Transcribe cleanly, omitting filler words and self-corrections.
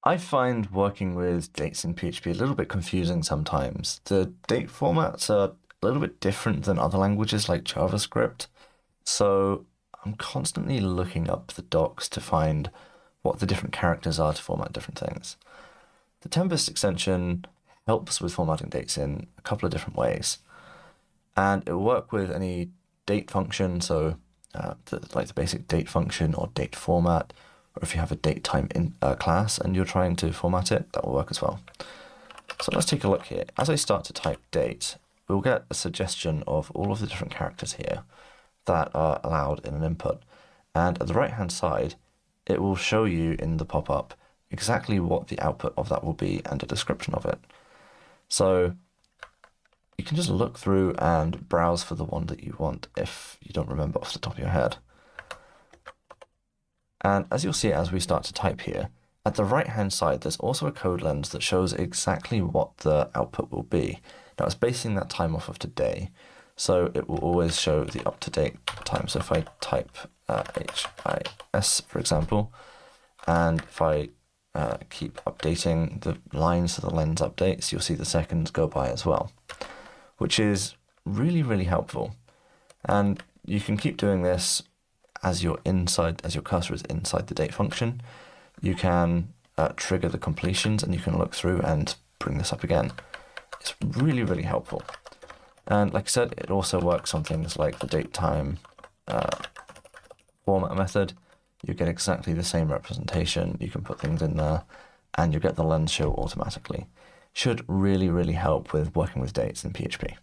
I find working with dates in PHP a little bit confusing sometimes. The date formats are a little bit different than other languages like JavaScript, so I'm constantly looking up the docs to find what the different characters are to format different things. The Tempest extension helps with formatting dates in a couple of different ways, and it will work with any date function, so like the basic date function or date format, or if you have a DateTime class and you're trying to format it, that will work as well. So let's take a look here. As I start to type date, we'll get a suggestion of all of the different characters here that are allowed in an input. And at the right-hand side, it will show you in the pop-up exactly what the output of that will be and a description of it. So you can just look through and browse for the one that you want if you don't remember off the top of your head. And as you'll see as we start to type here, at the right-hand side, there's also a code lens that shows exactly what the output will be. Now, it's basing that time off of today, so it will always show the up-to-date time. So if I type HIS, for example, and if I keep updating the lines so the lens updates, you'll see the seconds go by as well, which is really, really helpful. And you can keep doing this as your cursor is inside the date function. You can trigger the completions and you can look through and bring this up again. It's really, really helpful. And like I said, it also works on things like the DateTime format method. You get exactly the same representation. You can put things in there and you get the lens show automatically. Should really, really help with working with dates in PHP.